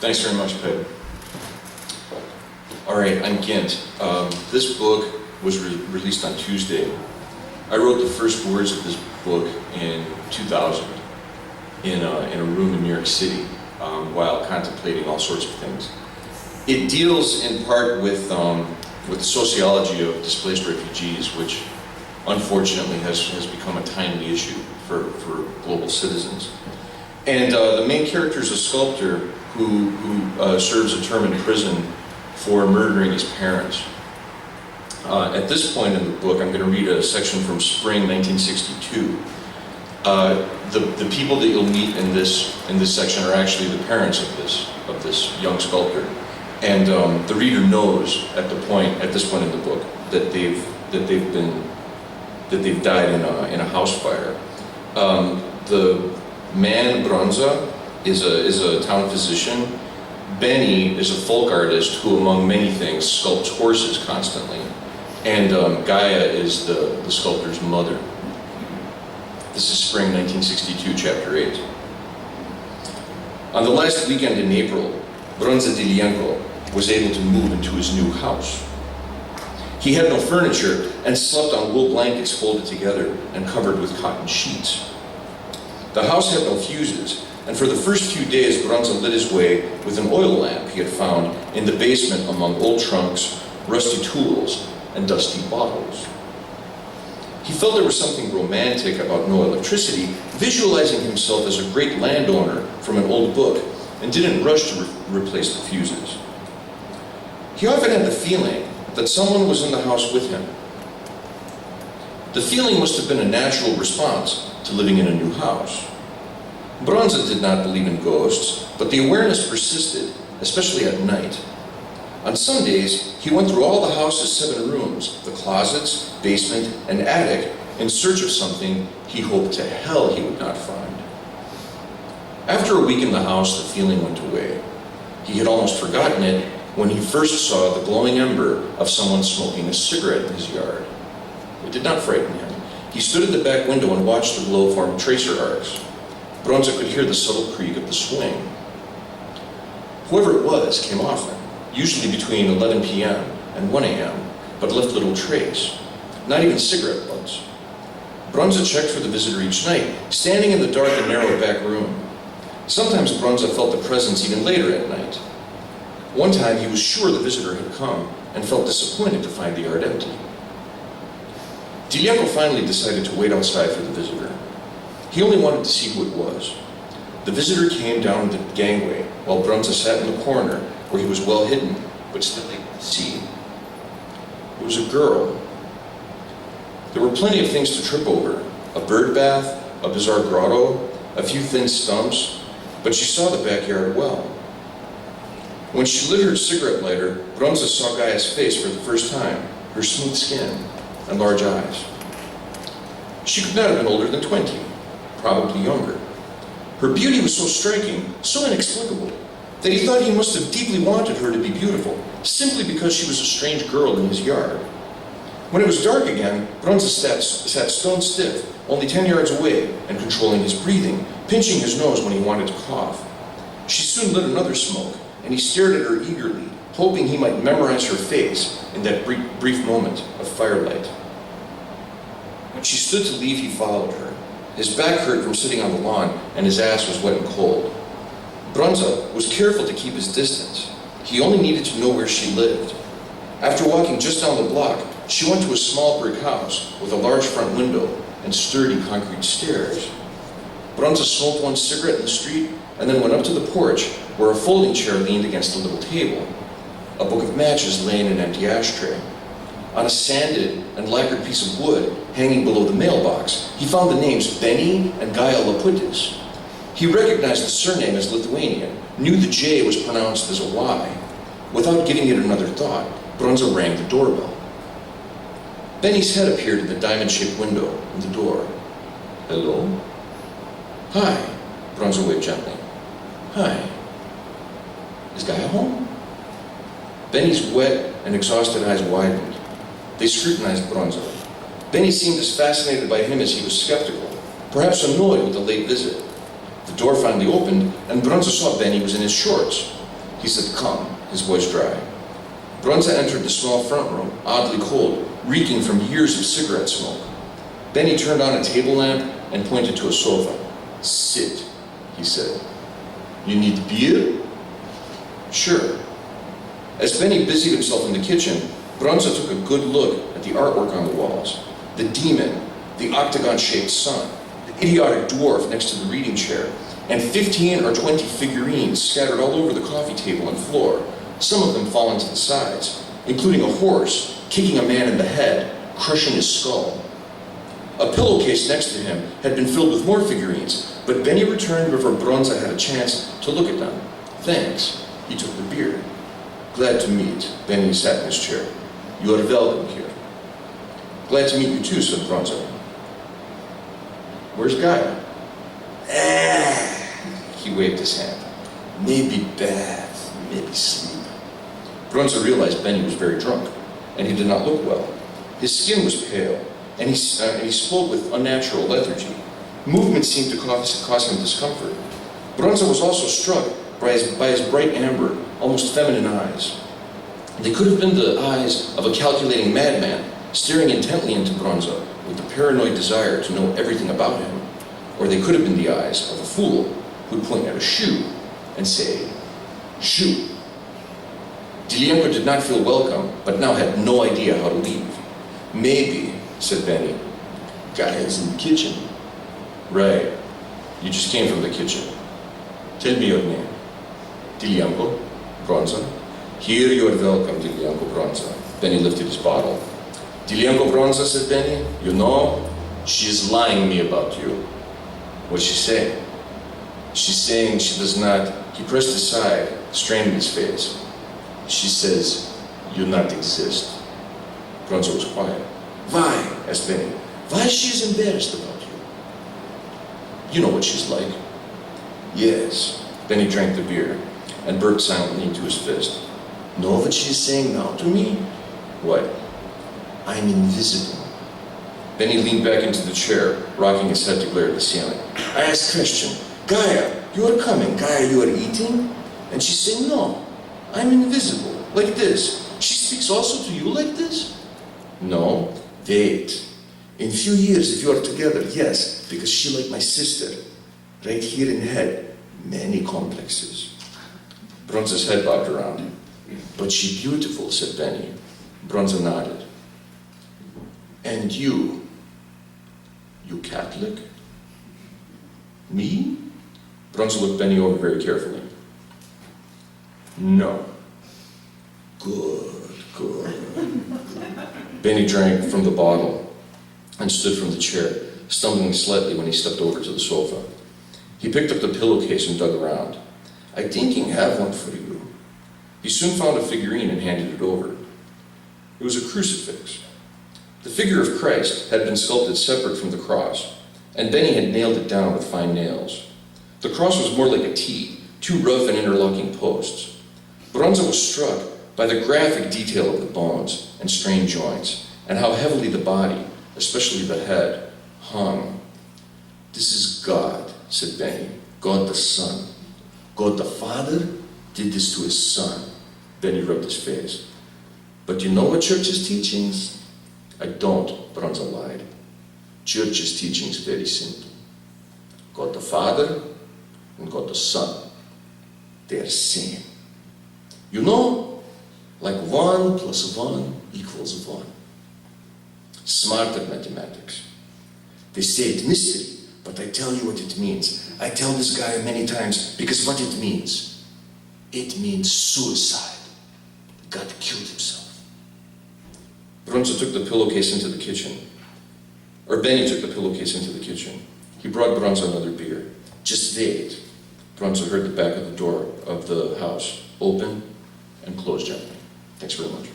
Thanks very much, Peg. All right, I'm Gint. This book was released on Tuesday. I wrote the first words of this book in 2000 in a room in New York City while contemplating all sorts of things. It deals in part with the sociology of displaced refugees, which unfortunately has become a timely issue for global citizens. And the main character is a sculptor who serves a term in prison for murdering his parents. At this point in the book, I'm going to read a section from spring 1962. The people that you'll meet in this section are actually the parents of this young sculptor, and the reader knows at this point in the book that they've died in a house fire. The man Bronza is a town physician. Benny is a folk artist who, among many things, sculpts horses constantly. And Gaia is the sculptor's mother. This is spring 1962, chapter 8. On the last weekend in April, Bronza Dilienko was able to move into his new house. He had no furniture and slept on wool blankets folded together and covered with cotton sheets. The house had no fuses, and for the first few days, Bronza lit his way with an oil lamp he had found in the basement among old trunks, rusty tools, and dusty bottles. He felt there was something romantic about no electricity, visualizing himself as a great landowner from an old book, and didn't rush to replace the fuses. He often had the feeling that someone was in the house with him. The feeling must have been a natural response to living in a new house. Bronza did not believe in ghosts, but the awareness persisted, especially at night. On some days, he went through all the house's 7 rooms, the closets, basement, and attic, in search of something he hoped to hell he would not find. After a week in the house, the feeling went away. He had almost forgotten it when he first saw the glowing ember of someone smoking a cigarette in his yard. It did not frighten him. He stood at the back window and watched the glow form tracer arcs. Bronza could hear the subtle creak of the swing. Whoever it was came often, usually between 11 p.m. and 1 a.m., but left little trace, not even cigarette butts. Bronza checked for the visitor each night, standing in the dark and narrow back room. Sometimes Bronza felt the presence even later at night. One time he was sure the visitor had come and felt disappointed to find the yard empty. Dilienko finally decided to wait outside for the visitor. He only wanted to see who it was. The visitor came down the gangway while Bronza sat in the corner where he was well hidden, but still able to see. It was a girl. There were plenty of things to trip over: a bird bath, a bizarre grotto, a few thin stumps, but she saw the backyard well. When she lit her cigarette lighter, Bronza saw Gaia's face for the first time, her smooth skin and large eyes. She could not have been older than 20, probably younger. Her beauty was so striking, so inexplicable, that he thought he must have deeply wanted her to be beautiful, simply because she was a strange girl in his yard. When it was dark again, Bronza sat stone stiff, only 10 yards away, and controlling his breathing, pinching his nose when he wanted to cough. She soon lit another smoke, and he stared at her eagerly, hoping he might memorize her face in that brief moment of firelight. When she stood to leave, he followed her. His back hurt from sitting on the lawn, and his ass was wet and cold. Bronza was careful to keep his distance. He only needed to know where she lived. After walking just down the block, she went to a small brick house with a large front window and sturdy concrete stairs. Bronza smoked one cigarette in the street and then went up to the porch where a folding chair leaned against a little table. A book of matches lay in an empty ashtray. On a sanded and lacquered piece of wood hanging below the mailbox, he found the names Benny and Gaia Laputis. He recognized the surname as Lithuanian, knew the J was pronounced as a Y. Without giving it another thought, Bronza rang the doorbell. Benny's head appeared in the diamond-shaped window in the door. Hello? Hi, Bronza waved gently. Hi. Is Gaia home? Benny's wet and exhausted eyes widened. They scrutinized Bronza. Benny seemed as fascinated by him as he was skeptical, perhaps annoyed with the late visit. The door finally opened, and Bronza saw Benny was in his shorts. He said, "Come," his voice dry. Bronza entered the small front room, oddly cold, reeking from years of cigarette smoke. Benny turned on a table lamp and pointed to a sofa. "Sit," he said. "You need beer?" "Sure." As Benny busied himself in the kitchen, Bronza took a good look at the artwork on the walls. The demon, the octagon-shaped sun, the idiotic dwarf next to the reading chair, and 15 or 20 figurines scattered all over the coffee table and floor, some of them fallen to the sides, including a horse kicking a man in the head, crushing his skull. A pillowcase next to him had been filled with more figurines, but Benny returned before Bronza had a chance to look at them. "Thanks." He took the beer. "Glad to meet." Benny sat in his chair. "You are welcome here." "Glad to meet you too," said Bronza. "Where's Gaia?" He waved his hand. "Maybe bath, maybe sleep." Bronza realized Benny was very drunk, and he did not look well. His skin was pale, and he spoke with unnatural lethargy. Movement seemed to cause him discomfort. Bronza was also struck by his bright amber, almost feminine eyes. They could have been the eyes of a calculating madman, staring intently into Bronza with the paranoid desire to know everything about him. Or they could have been the eyes of a fool who'd point at a shoe and say, "Shoe." Dilienko did not feel welcome, but now had no idea how to leave. "Maybe," said Benny. "Gaia's in the kitchen." "Right. You just came from the kitchen. Tell me your name." "Dilienko." "Bronza." "Here you are welcome, Dilienko Bronza." Benny lifted his bottle. "Dilienko Bronza," said Benny, "you know, she is lying me about you." "What's she saying?" "She's saying she does not..." He pressed aside, straining his face. "She says you not exist." Bronza was quiet. "Why?" asked Benny. "Why she is embarrassed about you?" "You know what she's like." "Yes." Benny drank the beer and burped silently into his fist. "Know what she is saying now to me?" "What?" "I'm invisible." Benny leaned back into the chair, rocking his head to glare at the ceiling. "I asked question, Gaia, you are coming. Gaia, you are eating?" And she said, "No, I'm invisible, like this." "She speaks also to you like this?" "No." "Wait. In few years, if you are together, yes, because she like my sister. Right here in head, many complexes." Bronza's head bobbed around. "But she beautiful," said Benny. Bronza nodded. "And you Catholic?" "Me?" Bronza looked Benny over very carefully. "No." "Good, good." Benny drank from the bottle and stood from the chair, stumbling slightly when he stepped over to the sofa. He picked up the pillowcase and dug around. "I thinking have one for you." He soon found a figurine and handed it over. It was a crucifix. The figure of Christ had been sculpted separate from the cross, and Benny had nailed it down with fine nails. The cross was more like a T, two rough and interlocking posts. Bronza was struck by the graphic detail of the bones and strained joints, and how heavily the body, especially the head, hung. "This is God," said Benny. "God the Son. God the Father did this to his Son." Benny rubbed his face. "But you know what Church's teachings?" "I don't," Bronza lied. "Church's teachings very simple. God the Father and God the Son, they are same. You know, like 1 + 1 = 1. Smart at mathematics. They say it's mystery, but I tell you what it means. I tell this guy many times, because what it means suicide. God killed himself." Bronza took the pillowcase into the kitchen. Or Benny took the pillowcase into the kitchen. He brought Bronza another beer. "Just wait." Bronza heard the back of the door of the house open and close gently. Thanks very much.